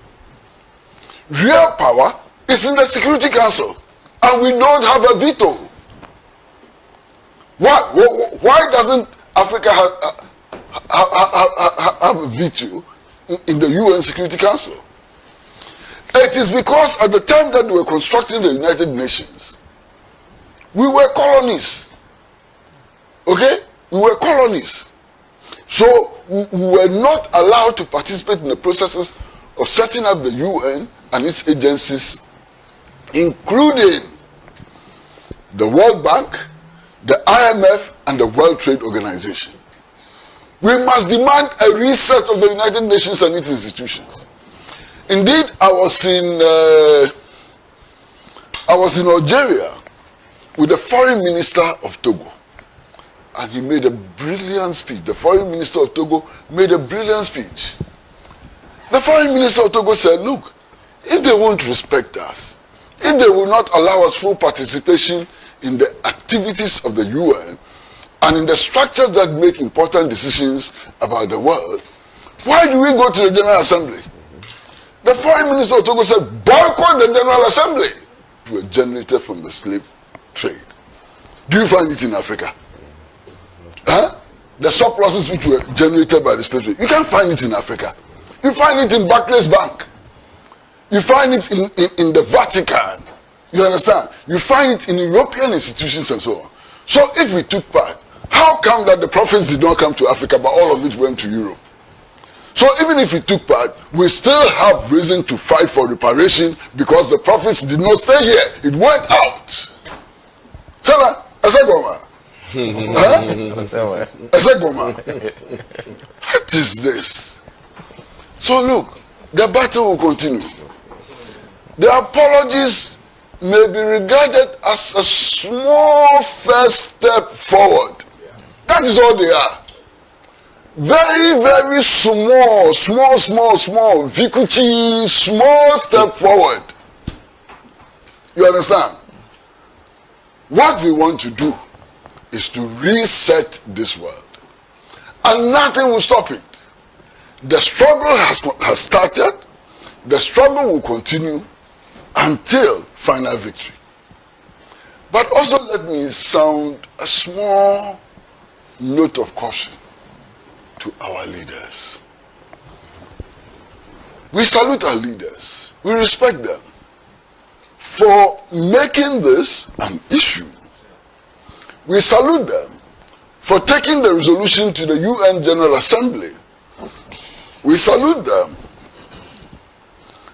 Real power is in the Security Council, and we don't have a veto. Why doesn't Africa have a veto in the UN Security Council? It is because at the time that we were constructing the United Nations, we were colonies. Okay? We were colonies. So we were not allowed to participate in the processes of setting up the UN and its agencies, including the World Bank, the IMF, and the World Trade Organization. We must demand a reset of the United Nations and its institutions. Indeed, I was in Algeria with the foreign minister of Togo, and he made a brilliant speech. The foreign minister of Togo made a brilliant speech. The foreign minister of Togo said, look, if they won't respect us, if they will not allow us full participation in the activities of the UN and in the structures that make important decisions about the world, why do we go to the General Assembly? The foreign minister of Togo said, boycott the General Assembly. We were generated from the slave trade. Do you find it in Africa? The surpluses which were generated by the slave trade. You can't find it in Africa. You find it in Barclays Bank. You find it in the Vatican. You understand? You find it in European institutions and so on. So if we took part, how come that the profits did not come to Africa but all of it went to Europe? So even if we took part, we still have reason to fight for reparation because the profits did not stay here. It went out. Sana, Asagoma. Asagoma. What is this? So look, the battle will continue. The apologies may be regarded as a small first step forward. That is all they are. Very, very small, Vikuchi, small step forward. You understand? What we want to do is to reset this world. And nothing will stop it. The struggle has started. The struggle will continue until final victory. But also let me sound a small note of caution to our leaders. We salute our leaders. We respect them for making this an issue. We salute them for taking the resolution to the UN General Assembly. We salute them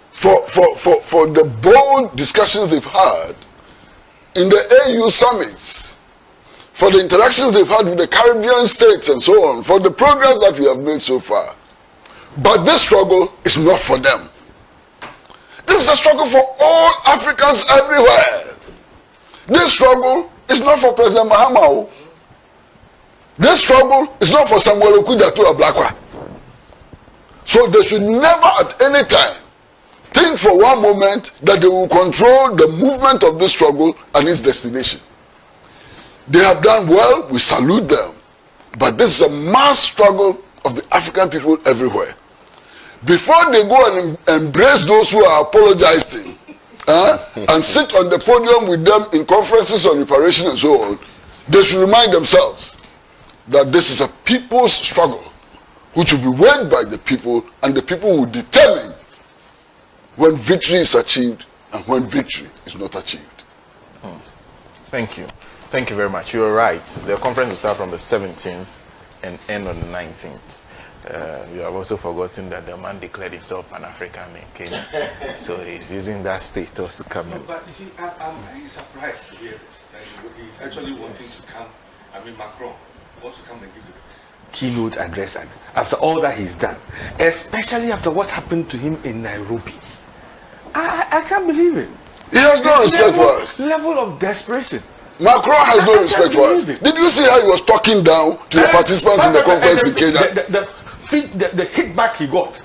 for the bold discussions they've had in the AU summits, for the interactions they've had with the Caribbean states and so on, for the progress that we have made so far. But this struggle is not for them. This is a struggle for all Africans everywhere. This struggle is not for President Mahama. This struggle is not for Samuel Okudatu Ablakwa. So they should never at any time think for one moment that they will control the movement of this struggle and its destination. They have done well, we salute them. But this is a mass struggle of the African people everywhere. Before they go and embrace those who are apologizing and sit on the podium with them in conferences on reparation and so on, they should remind themselves that this is a people's struggle which will be waged by the people, and the people will determine when victory is achieved and when victory is not achieved. Thank you. Thank you very much. You're right. The conference will start from the 17th and end on the 19th. You have also forgotten that the man declared himself Pan-African in Kenya. So he's using that status to come in. But you see, I'm very surprised to hear this. That he's actually wanting to come. I mean, Macron wants to come and give the keynote address after all that he's done. Especially after what happened to him in Nairobi. I can't believe it. He has no respect for us. Level of desperation. Macron has no respect for us. Did you see how he was talking down to the participants in the conference in Kenya? The hit back he got.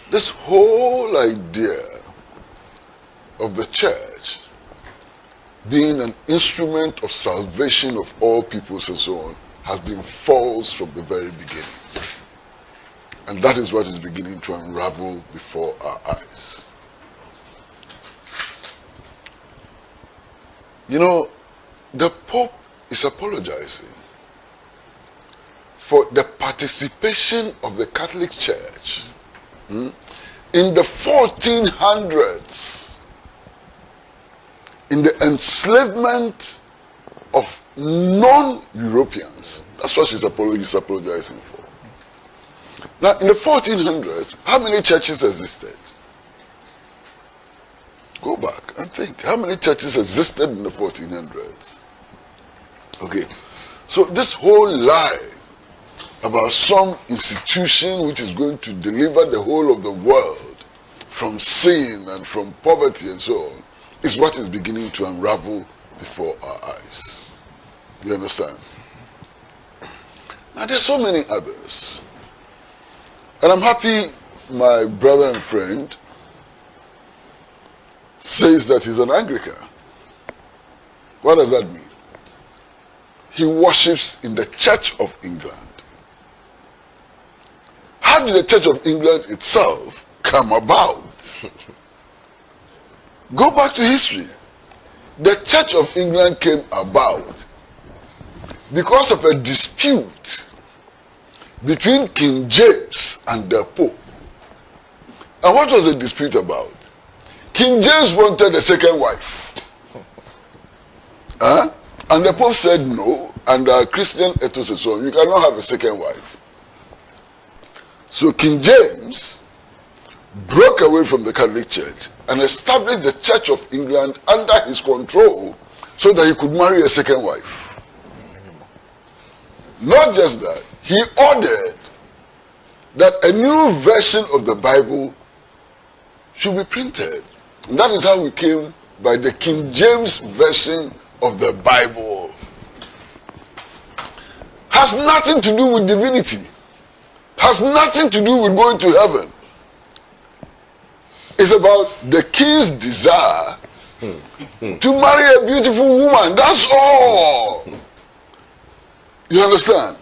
This whole idea of the church being an instrument of salvation of all peoples and so on has been false from the very beginning. And that is what is beginning to unravel before our eyes. You know, the Pope is apologizing for the participation of the Catholic Church in the 1400s in the enslavement of non-Europeans. That's what he's apologizing for. Now, in the 1400s, how many churches existed? Go back and think. How many churches existed in the 1400s? Okay. So this whole lie about some institution which is going to deliver the whole of the world from sin and from poverty and so on is what is beginning to unravel before our eyes. You understand? Now there's so many others. And I'm happy my brother and friend says that he's an Anglican. What does that mean? He worships in the Church of England. How did the Church of England itself come about? Go back to history. The Church of England came about because of a dispute between King James and the Pope. And what was the dispute about? King James wanted a second wife. And the Pope said no, and Christian ethos and so on, you cannot have a second wife. So King James broke away from the Catholic Church and established the Church of England under his control so that he could marry a second wife. Not just that, he ordered that a new version of the Bible should be printed. And that is how we came by the King James version of the Bible. Has nothing to do with divinity. Has nothing to do with going to heaven. It's about the king's desire To marry a beautiful woman, that's all. You understand?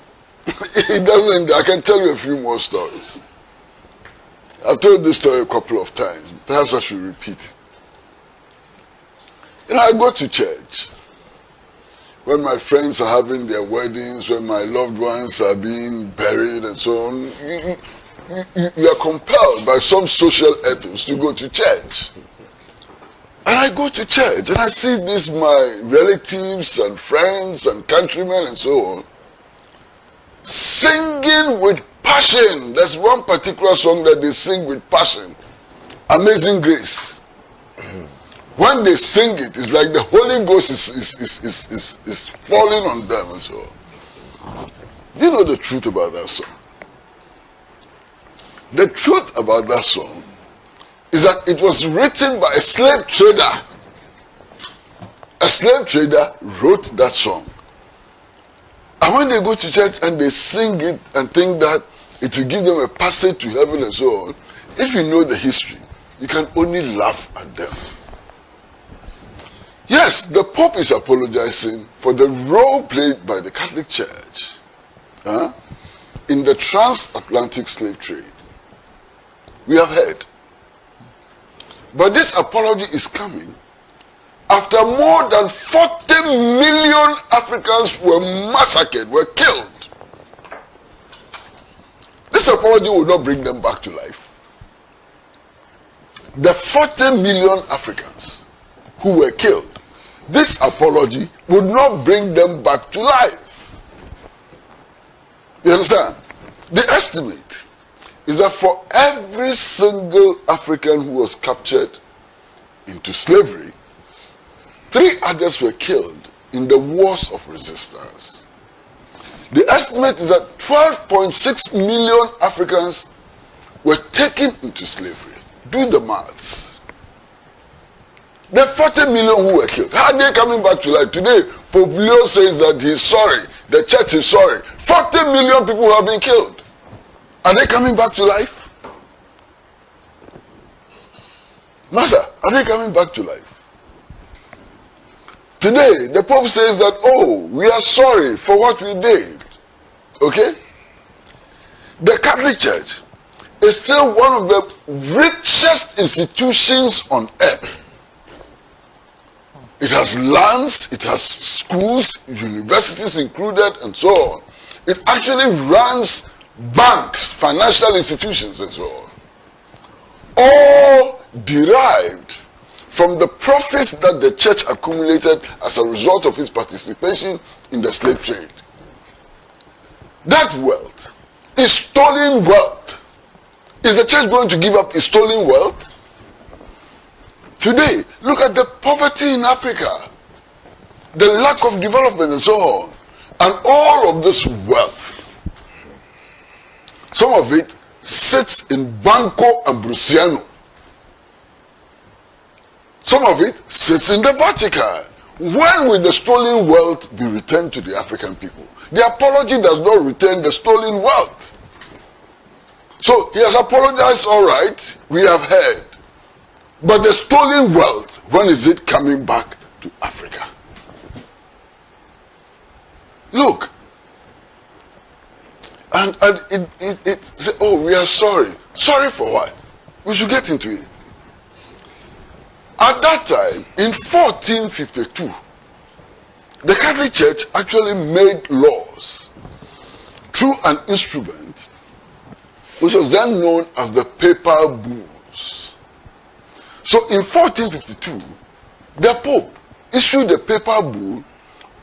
It doesn't, I can tell you a few more stories. I've told this story a couple of times. Perhaps I should repeat it. You know, I go to church when my friends are having their weddings, when my loved ones are being buried and so on. You are compelled by some social ethos to go to church. And I go to church and I see these my relatives and friends and countrymen and so on singing with passion. There's one particular song that they sing with passion. Amazing Grace. When they sing it, it's like the Holy Ghost is falling on them and so on. Do you know the truth about that song? The truth about that song is that it was written by a slave trader. A slave trader wrote that song. And when they go to church and they sing it and think that it will give them a passage to heaven and so on, if you know the history, you can only laugh at them. Yes, the Pope is apologizing for the role played by the Catholic Church in the transatlantic slave trade. We have heard. But this apology is coming after more than 40 million Africans were massacred, were killed. This apology will not bring them back to life. The 40 million Africans who were killed, this apology would not bring them back to life. You understand? The estimate is that for every single African who was captured into slavery, 3 others were killed in the wars of resistance. The estimate is that 12.6 million Africans were taken into slavery. Do the maths. The 40 million who were killed, how are they coming back to life? Today, Pope Leo says that he's sorry. The church is sorry. 40 million people have been killed. Are they coming back to life? Master, are they coming back to life? Today, the Pope says that, oh, we are sorry for what we did. Okay? The Catholic Church is still one of the richest institutions on earth. It has lands, it has schools, universities included, and so on. It actually runs banks, financial institutions, and so on. All derived from the profits that the church accumulated as a result of its participation in the slave trade. That wealth is stolen wealth. Is the church going to give up its stolen wealth? Today, look at the poverty in Africa, the lack of development and so on, and all of this wealth. Some of it sits in Banco and Bruciano. Some of it sits in the Vatican. When will the stolen wealth be returned to the African people? The apology does not return the stolen wealth. So he has apologized, all right, we have heard. But the stolen wealth, when is it coming back to Africa? Look. And it say, oh, we are sorry. Sorry for what? We should get into it. At that time, in 1452, the Catholic Church actually made laws through an instrument which was then known as the papal bulls. So in 1452, the Pope issued a papal bull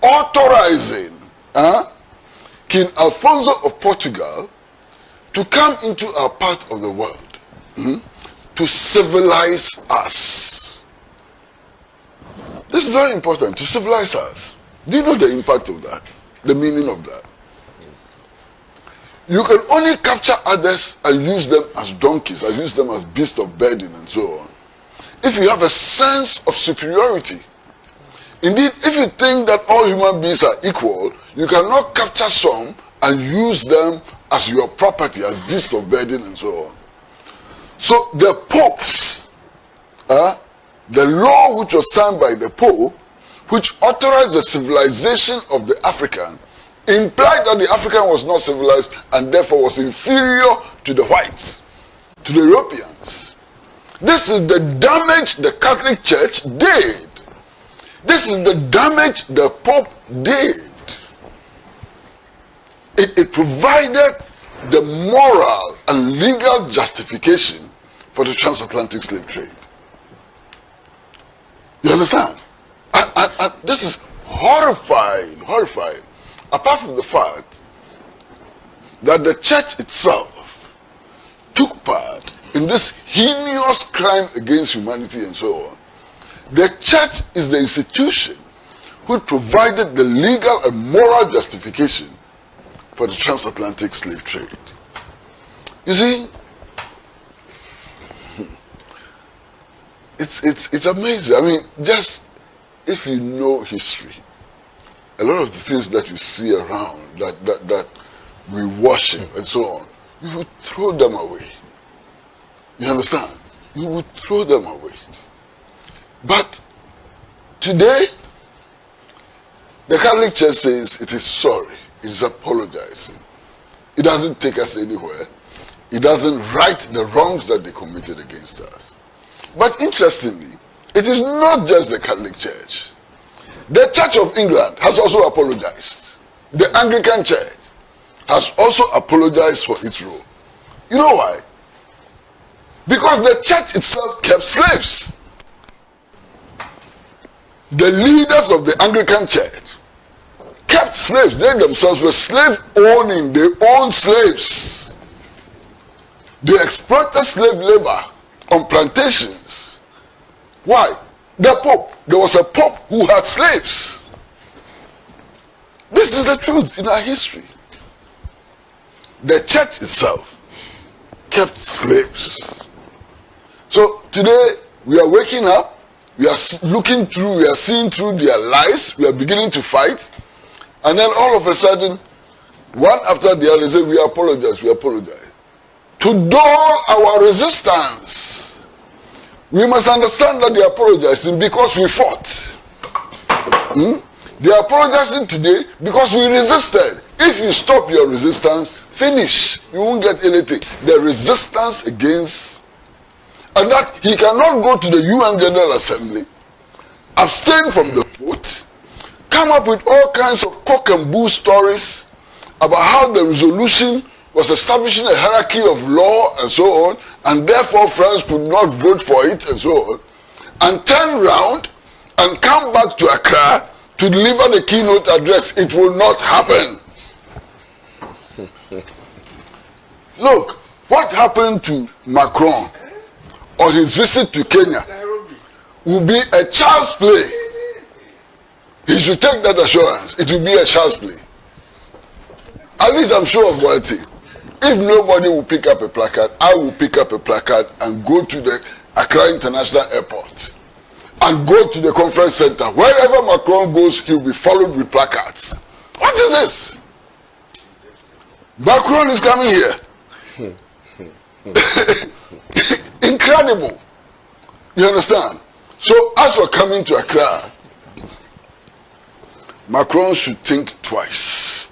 authorizing King Alfonso of Portugal to come into our part of the world to civilize us. This is very important, to civilize us. Do you know the impact of that? The meaning of that? You can only capture others and use them as donkeys, and use them as beasts of burden and so on, if you have a sense of superiority. Indeed, if you think that all human beings are equal, you cannot capture some and use them as your property, as beasts of burden and so on. So the popes the law which was signed by the Pope, which authorized the civilization of the African, implied that the African was not civilized and therefore was inferior to the whites, to the Europeans. This is the damage the Catholic Church did. This is the damage the Pope did. It provided the moral and legal justification for the transatlantic slave trade. You understand? And this is horrifying. Apart from the fact that the church itself took part in this heinous crime against humanity and so on. The church is the institution which provided the legal and moral justification for the transatlantic slave trade. You see, it's amazing. I mean, just if you know history, a lot of the things that you see around that we worship and so on, you would throw them away. You understand? You would throw them away. But today, the Catholic Church says it is sorry. It is apologizing. It doesn't take us anywhere. It doesn't right the wrongs that they committed against us. But interestingly, it is not just the Catholic Church. The Church of England has also apologized. The Anglican Church has also apologized for its role. You know why? Because the church itself kept slaves. The leaders of the Anglican Church kept slaves. They themselves were slave owning. They owned slaves. They exploited slave labor on plantations. Why? The Pope. There was a Pope who had slaves. This is the truth in our history. The church itself kept slaves. So today we are waking up, we are looking through, we are seeing through their lies, we are beginning to fight, and then all of a sudden, one after the other, say, we apologize. To dull our resistance, we must understand that they are apologizing because we fought. They are apologizing today because we resisted. If you stop your resistance, finish. You won't get anything. The resistance against, and that he cannot go to the UN General Assembly, abstain from the vote, come up with all kinds of cock and bull stories about how the resolution was establishing a hierarchy of law and so on, and therefore France could not vote for it and so on, and turn round and come back to Accra to deliver the keynote address. It will not happen. Look, what happened to Macron on his visit to Kenya will be a child's play. He should take that assurance. It will be a child's play. At least I'm sure of one thing. If nobody will pick up a placard, I will pick up a placard and go to the Accra International Airport and go to the conference center. Wherever Macron goes, he will be followed with placards. What is this? Macron is coming here. Incredible. You understand? So as we're coming to Accra, Macron should think twice.